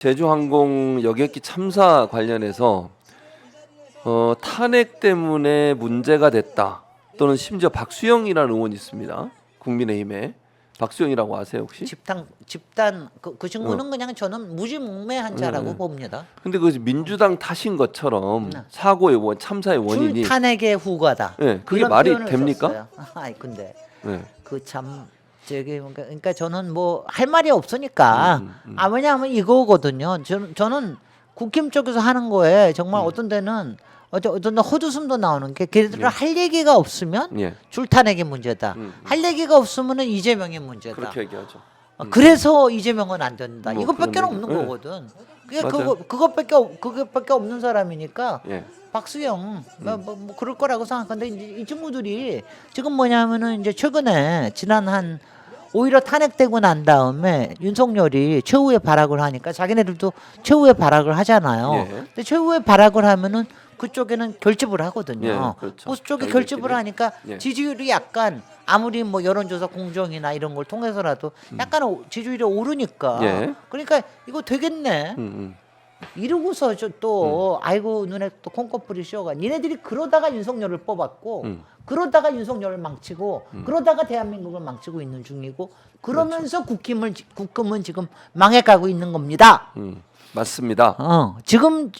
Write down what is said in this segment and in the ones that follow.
제주항공 여객기 참사 관련해서 탄핵 때문에 문제가 됐다 또는 심지어 박수영이라는 의원이 있습니다. 국민의힘에 박수영이라고 아세요 혹시? 집단 그 친구는 그냥 저는 무지몽매한 자라고 봅니다. 근데 그 민주당 탓인 것처럼 사고의 원 참사의 원인이 탄핵의 후과다. 네, 그게 말이 됩니까? 아이 근데 네. 그 참 저기 그러니까 저는 뭐 할 말이 없으니까 왜냐하면 이거거든요. 저는 국힘 쪽에서 하는 거에 정말 어떤 데는 어떤 데 헛웃음도 나오는 게 걔들은 할 얘기가 없으면 예. 줄탄핵의 문제다. 할 얘기가 없으면은 이재명의 문제다. 그렇게 얘기하죠. 그래서 이재명은 안 된다. 뭐 이것밖에 그런 없는 얘기. 거거든. 그게 맞아요. 그것밖에 없는 사람이니까 예. 박수영 뭐 그럴 거라고 생각하는데 이제 이 친구들이 지금 뭐냐면은 이제 최근에 지난 한 오히려 탄핵되고 난 다음에 윤석열이 최후의 발악을 하니까 자기네들도 최후의 발악을 하잖아요. 예. 근데 최후의 발악을 하면은 그쪽에는 결집을 하거든요. 예, 그렇죠. 보수 쪽이 자기들끼리. 결집을 하니까 예. 지지율이 약간 아무리 뭐 여론조사 공정이나 이런 걸 통해서라도 약간 지지율이 오르니까 예. 그러니까 이거 되겠네. 이러고서 또 아이고 눈에 또 콩꺼풀이 씌어가 니네들이 그러다가 윤석열을 뽑았고 그러다가 윤석열을 망치고 그러다가 대한민국을 망치고 있는 중이고 그러면서 국힘은 지금 망해가고 있는 겁니다. 맞습니다. 지금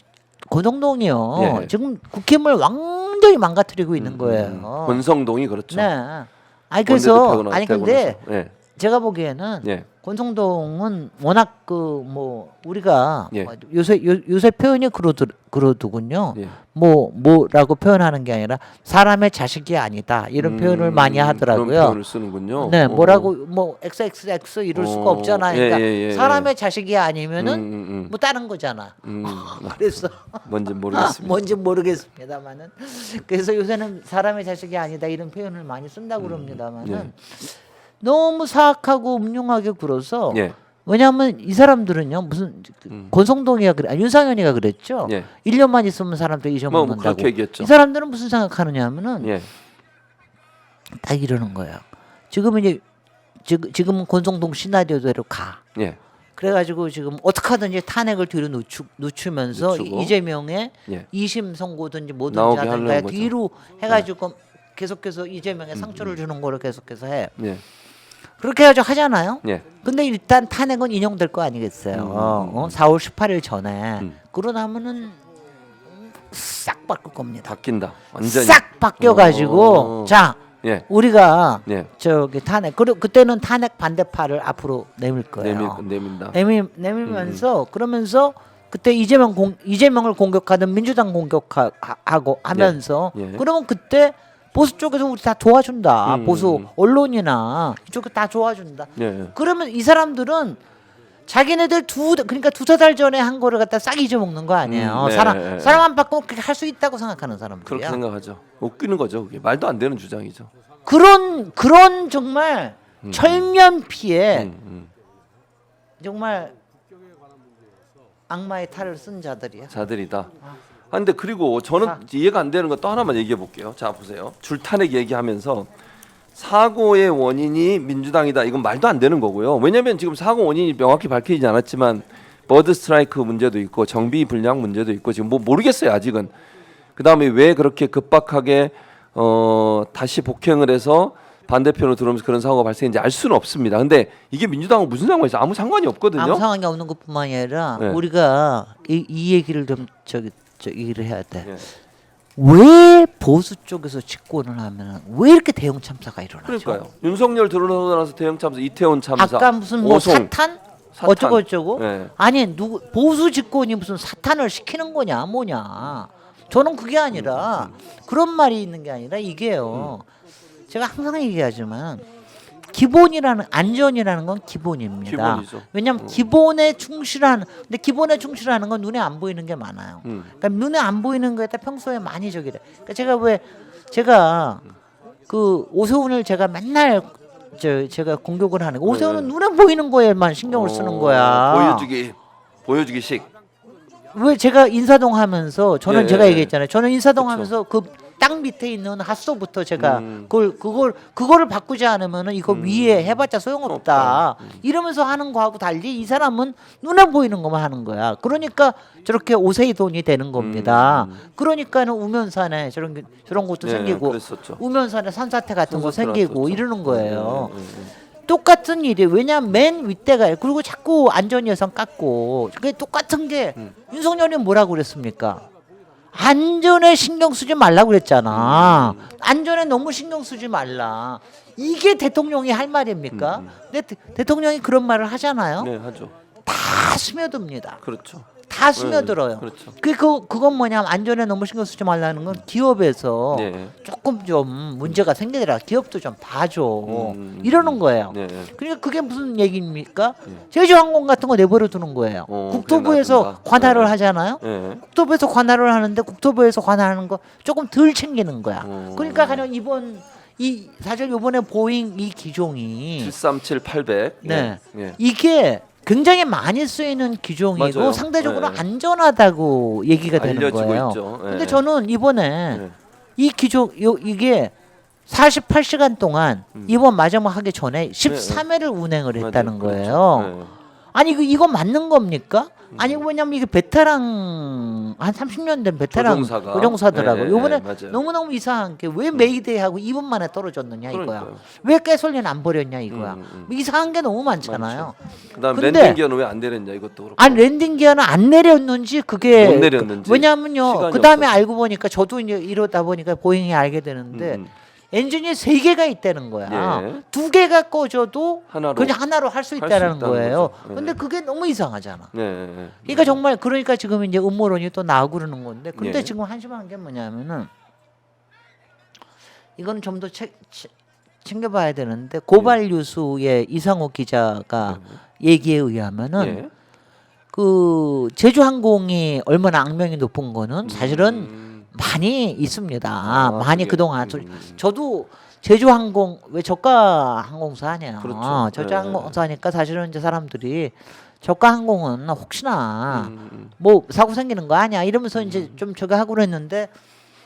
고정동이요. 예. 지금 국힘을 완전히 망가뜨리고 있는 거예요. 권성동이 그렇죠. 네. 아니 그래서 원내대표가 아니 되고 근데 나서. 예. 제가 보기에는 예. 권성동은 워낙 그 뭐 우리가 예. 요새 표현이 그러더군요. 예. 뭐라고 표현하는 게 아니라 사람의 자식이 아니다 이런 표현을 많이 그런 하더라고요. 표현을 쓰는군요. 네, 뭐라고 뭐 XXX 이럴 수가 없잖아. 그러니까 예. 사람의 자식이 아니면은 뭐 다른 거잖아. 그래서 뭔지 모르겠습니다. 뭔지 모르겠습니다만은 그래서 요새는 사람의 자식이 아니다 이런 표현을 많이 쓴다고 그럽니다만은 너무 사악하고 음흉하게 굴어서 예. 왜냐하면 이 사람들은요 무슨 권성동이가 그래 윤상현이가 그랬죠. 예. 1년만 있으면 사람들 잊어먹는다고. 그렇게 얘기했죠. 이 사람들은 무슨 생각하느냐면은 예. 딱 이러는 거예요. 지금은 이제 지금은 권성동 시나리오대로 가. 예. 그래가지고 지금 어떻게 하든지 탄핵을 뒤로 늦추면서 늦추고. 이재명의 예. 2심 선고든지 뭐든지 나오게 하든가 하려는 거죠. 뒤로 해가지고 계속해서 이재명의 상처를 주는 거를 계속해서 해. 예. 그렇게 해가지고 하잖아요. 예. 근데 일단 탄핵은 인용될 거 아니겠어요. 4월 18일 전에. 그러고 나면은 싹 바꿀 겁니다. 바뀐다. 완전히. 싹 바뀌어가지고 자 예. 우리가 예. 저기 탄핵 그때는 탄핵 반대파를 앞으로 내밀 거예요. 내민다. 내밀면서 그러면서 그때 이재명을 공격하든 민주당 공격하고 하면서 예. 그러면 그때 보수 쪽에서 우리 다 도와준다. 보수 언론이나 이쪽에 다 도와준다. 예. 그러면 이 사람들은 자기네들 그러니까 두세 달 전에 한 거를 갖다 싹 잊어먹는 거 아니에요. 네. 사람 안 바꾸면 그렇게 할 수 있다고 생각하는 사람들이야. 그렇게 생각하죠. 웃기는 거죠. 그게 말도 안 되는 주장이죠. 그런 정말 철면피에 정말 악마의 탈을 쓴 자들이야. 자들이다. 근데 그리고 저는 이해가 안 되는 거 또 하나만 얘기해 볼게요. 자 보세요. 줄탄핵 얘기하면서 사고의 원인이 민주당이다. 이건 말도 안 되는 거고요. 왜냐하면 지금 사고 원인이 명확히 밝혀지지 않았지만 버드 스트라이크 문제도 있고 정비 불량 문제도 있고 지금 뭐 모르겠어요 아직은. 그 다음에 왜 그렇게 급박하게 다시 복행을 해서 반대편으로 들어오면서 그런 사고가 발생했는지 알 수는 없습니다. 근데 이게 민주당은 무슨 상관이 있어요? 아무 상관이 없거든요. 아무 상관이 없는 것뿐만이 아니라 네. 우리가 이 얘기를 좀 얘기를 해야 돼. 예. 왜 보수 쪽에서 집권을 하면 왜 이렇게 대형 참사가 일어나죠? 그러니까요. 윤석열 들어서고 나서 대형 참사, 이태원 참사, 아까 무슨 뭐 오송, 사탄 어쩌고 어쩌고 네. 아니 보수 집권이 무슨 사탄을 시키는 거냐 뭐냐 저는 그게 아니라 그런 말이 있는 게 아니라 이게요 제가 항상 얘기하지만 기본이라는 안전이라는 건 기본입니다. 기본이죠. 왜냐하면 기본에 충실한 근데 기본에 충실하는 건 눈에 안 보이는 게 많아요. 그러니까 눈에 안 보이는 거에다 평소에 많이 저기래. 그러니까 제가 그 오세훈을 제가 맨날 제가 공격을 하는 오세훈은 눈에 보이는 거에만 신경을 쓰는 거야. 보여주기식. 왜 제가 인사동 하면서 저는 예, 제가 예. 얘기했잖아요. 저는 인사동 그쵸. 하면서 그 땅 밑에 있는 핫소부터 제가 그거를 바꾸지 않으면은 이거 위에 해봤자 소용없다. 이러면서 하는 거하고 달리 이 사람은 눈에 보이는 것만 하는 거야. 그러니까 저렇게 오세이돈이 되는 겁니다. 그러니까는 우면산에 저런 것도 예, 생기고 그랬었죠. 우면산에 산사태 같은 거 산사태 생기고 났었죠. 이러는 거예요. 예, 예, 예. 똑같은 일이 왜냐면 맨 윗대가 그리고 자꾸 안전 예산 깎고 그게 똑같은 게 윤석열이 뭐라고 그랬습니까? 안전에 신경 쓰지 말라고 그랬잖아. 안전에 너무 신경 쓰지 말라. 이게 대통령이 할 말입니까? 근데 대통령이 그런 말을 하잖아요. 네, 하죠. 다 스며듭니다. 그렇죠. 다 스며들어요. 그렇죠. 그건 뭐냐면 안전에 너무 신경 쓰지 말라는 건 기업에서 네. 조금 좀 문제가 생기더라. 기업도 좀 봐줘. 이러는 거예요. 네. 그러니까 그게 무슨 얘기입니까? 제주항공 같은 거 내버려 두는 거예요. 국토부에서 그냥 놔둔다. 관할을 네. 하잖아요. 네. 국토부에서 관할을 하는데 국토부에서 관할하는 거 조금 덜 챙기는 거야. 그러니까 가령 사실 이번에 보잉 이 기종이 737-800. 네. 예. 이게 굉장히 많이 쓰이는 기종이고 맞아요. 상대적으로 네. 안전하다고 얘기가 되는 알려지고 거예요. 있죠. 네. 근데 저는 이번에 네. 이 기종 이게 48시간 동안 이번 마지막 하기 전에 13회를 운행을 했다는 맞아요. 거예요. 그렇죠. 네. 아니 이거 맞는 겁니까? 아니 왜냐면 이게 베테랑 한 30년 된 베테랑 조종사가. 조종사더라고. 네, 요번에 네, 맞아요. 너무너무 이상한 게 왜 메이데이하고 2분 만에 떨어졌느냐 이거야. 그러니까요. 왜 가솔린 안 버렸냐 이거야. 이상한 게 너무 많잖아요. 그다음 근데- 랜딩 기어는 왜 안 내렸냐 이것도 그렇고. 아니 랜딩 기어는 안 내렸는지 그게 못 내렸는지. 왜냐면요. 시간이 그 다음에 없어서. 알고 보니까 저도 이제 이러다 보니까 보잉이 알게 되는데 엔진이 3개가 있다는 거야. 예. 2개가 꺼져도 하나로. 그냥 하나로 할 수 수 있다는 있다는 거예요. 거죠. 예. 근데 그게 너무 이상하잖아. 네. 그러니까 정말 그러니까 지금 이제 음모론이 또 나오고 그러는 건데 근데 예. 지금 한심한 게 뭐냐면은 이거는 좀 더 챙겨봐야 되는데 고발 뉴스의 이상호 기자가 얘기에 의하면은 예. 그 제주항공이 얼마나 악명이 높은 거는 사실은 많이 있습니다. 많이 그게. 그동안 저도 제주항공 왜 저가 항공사 아니야. 그렇죠. 저가 네. 항공사니까 사실은 이제 사람들이 저가 항공은 혹시나 음. 뭐 사고 생기는 거 아니야 이러면서 이제 좀 저거 하고 그랬는데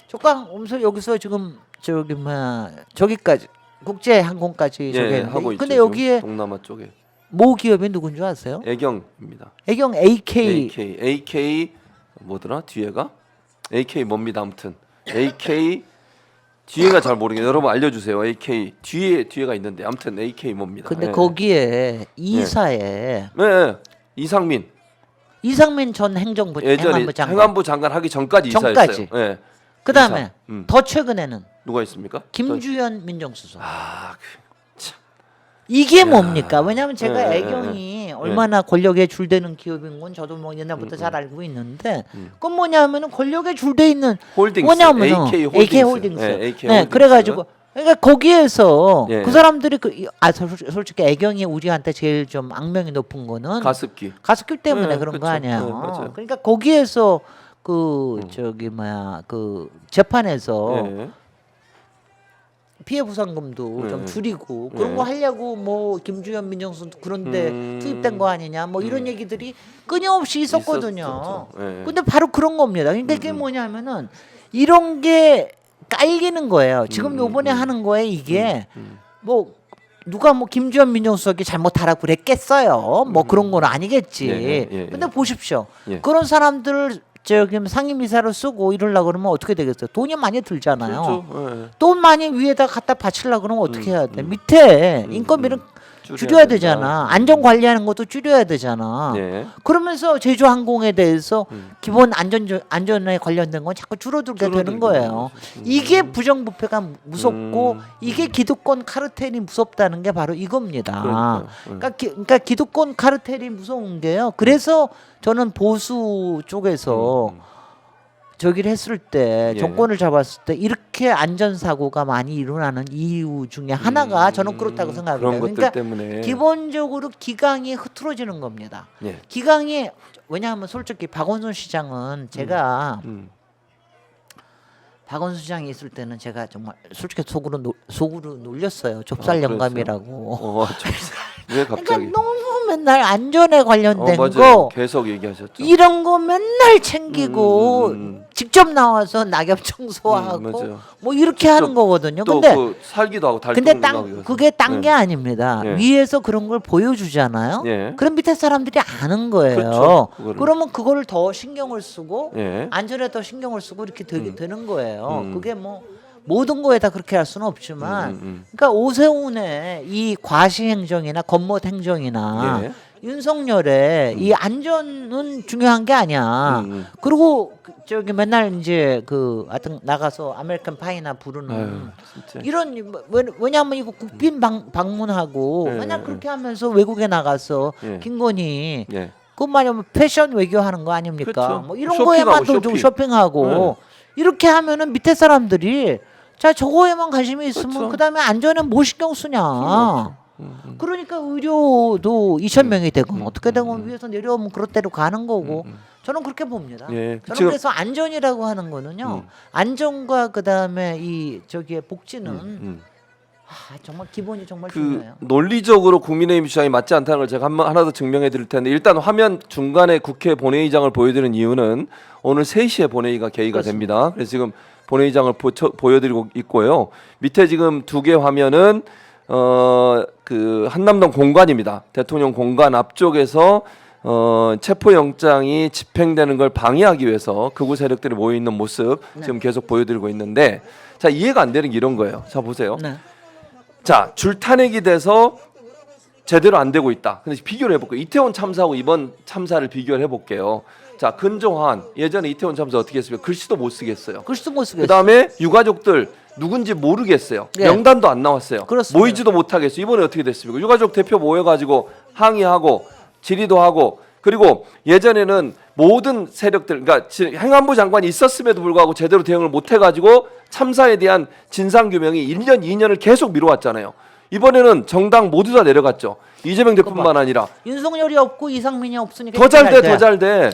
저가 항공사 여기서 지금 저기 뭐야 저기까지 국제 항공까지 저기 예, 했는데 하고 있죠. 근데 지금 여기에 동남아 쪽에 모 기업이 누군 줄 아세요? 애경입니다. 애경 AK AK 뭐더라 뒤에가 AK 뭡니다. 아무튼 AK 뒤에가 잘 모르겠어요. 여러분 알려주세요. AK 뒤에가 있는데 아무튼 AK 뭡니다. 근데 예. 거기에 이사에 네, 이상민 이상민 전 행정부 예전에 행안부 장관 행안부 장관 하기 전까지 전까지. 이사였어요. 예. 그다음에 이사. 더 최근에는 누가 있습니까? 김주현 민정수석 참. 이게 뭡니까? 왜냐하면 제가 예, 애경이 얼마나 권력에 줄되는 기업인 건 저도 뭐 옛날부터 잘 알고 있는데 그건 뭐냐면은 권력에 줄돼 있는 홀딩스, 뭐냐면은 AK 홀딩스. AK 홀딩스. 예, AK 네, 홀딩스. 그래가지고 그러니까 거기에서 예. 그 사람들이 솔직히 애경이 우리한테 제일 좀 악명이 높은 거는 가습기. 가습기 때문에 네, 그런 그렇죠. 거 아니야. 네, 맞아요. 그러니까 거기에서 그 저기 뭐야 그 재판에서 예. 피해 보상금도 네. 좀 줄이고 네. 그런 거 하려고 뭐 김주현 민정수석 그런데 투입된 거 아니냐 뭐 이런 얘기들이 끊임없이 있었거든요. 있었죠. 네. 근데 바로 그런 겁니다. 그러니까 그게 뭐냐면은 이런 게 깔리는 거예요. 지금 요번에 하는 거에 이게 뭐 누가 뭐 김주현 민정수석이 잘못하라고 그랬겠어요. 뭐 그런 건 아니겠지. 예. 근데 보십시오. 예. 그런 사람들을 저기 상임이사로 쓰고 이러려고 그러면 어떻게 되겠어요? 돈이 많이 들잖아요. 그렇죠. 예. 돈 많이 위에다 갖다 바치려고 그러면 어떻게 해야 돼? 밑에 인건비는 줄여야 되잖아. 안전 관리하는 것도 줄여야 되잖아. 예. 그러면서 제주항공에 대해서 기본 안전에 관련된 건 자꾸 줄어들게 되는 줄어들게 거예요. 이게 부정부패가 무섭고 이게 기득권 카르텔이 무섭다는 게 바로 이겁니다. 그러니까요. 그러니까 기득권 카르텔이 무서운 게요. 그래서 저는 보수 쪽에서 저기를 했을 때 예. 정권을 잡았을 때 이렇게 안전사고가 많이 일어나는 이유 중에 하나가 저는 그렇다고 생각합니다. 그런 것들 그러니까 때문에 기본적으로 기강이 흐트러지는 겁니다. 예. 기강이 왜냐하면 솔직히 박원순 시장은 제가 박원순 시장이 있을 때는 제가 정말 솔직히 속으로 놀렸어요. 좁쌀 그랬어요? 영감이라고. 왜 갑자기? 그러니까 너무 맨날 안전에 관련된 맞아요. 거 계속 얘기하셨죠. 이런 거 맨날 챙기고 직접 나와서 낙엽 청소하고 맞아요. 뭐 이렇게 하는 거거든요. 또 근데 그 살기도 하고 근데 달동도 그게 딴 게 아닙니다. 예. 위에서 그런 걸 보여주잖아요. 예. 그럼 밑에 사람들이 아는 거예요. 그렇죠. 그거를. 그러면 그거를 더 신경을 쓰고 예. 안전에 더 신경을 쓰고 이렇게 되는 거예요. 그게 뭐 모든 거에 다 그렇게 할 수는 없지만, 그러니까 오세훈의 이 과시 행정이나 겉멋 행정이나 예. 윤석열의 이 안전은 중요한 게 아니야. 그리고 저기 맨날 이제 그 하여튼 나가서 아메리칸 파이나 부르는 아유, 진짜. 이런 왜냐하면 이거 국빈 방문하고 예, 맨날 예. 그렇게 하면서 외국에 나가서 예. 김건희 예. 그 말이면 패션 외교하는 거 아닙니까? 그렇죠. 뭐 이런 쇼핑하고 거에만 또 쇼핑. 쇼핑하고 이렇게 하면은 밑에 사람들이 자 저거에만 관심이 있으면 그렇죠. 그다음에 안전에 뭐 신경 쓰냐. 그러니까 의료도 2,000명이 되고 어떻게 되면 위에서 내려오면 그럴 대로 가는 거고 저는 그렇게 봅니다. 예. 저는 지금- 그래서 안전이라고 하는 거는요. 안전과 그다음에 이 저기의 복지는 정말 기본이 정말 그 중요해요. 논리적으로 국민의힘 주장이 맞지 않다는 걸 제가 하나 더 증명해 드릴 텐데 일단 화면 중간에 국회 본회의장을 보여드리는 이유는 오늘 3시에 본회의가 개의가 됩니다. 그래서 지금 본회의장을 보여드리고 있고요. 밑에 지금 2개 화면은 그 한남동 공관입니다. 대통령 공관 앞쪽에서 체포영장이 집행되는 걸 방해하기 위해서 극우 세력들이 모여 있는 모습 지금 계속 보여드리고 있는데 자 이해가 안 되는 게 이런 거예요. 자 보세요. 네. 자 줄탄핵이 돼서 제대로 안 되고 있다. 근데 비교를 해볼게요. 이태원 참사하고 이번 참사를 비교를 해볼게요. 자 근조한 예전에 이태원 참사 어떻게 했습니까? 글씨도 못 쓰겠어요. 글씨도 못 쓰겠어요. 그 다음에 유가족들 누군지 모르겠어요. 예. 명단도 안 나왔어요. 그렇습니다. 모이지도 못하겠어요. 이번에 어떻게 됐습니까? 유가족 대표 모여가지고 항의하고 질의도 하고 그리고 예전에는 모든 세력들 그러니까 행안부 장관이 있었음에도 불구하고 제대로 대응을 못해가지고 참사에 대한 진상규명이 1년 2년을 계속 미뤄왔잖아요. 이번에는 정당 모두 다 내려갔죠. 이재명 대표뿐만 아니라 윤석열이 없고 이상민이 없으니까 더 잘 돼, 돼. 더 잘 돼.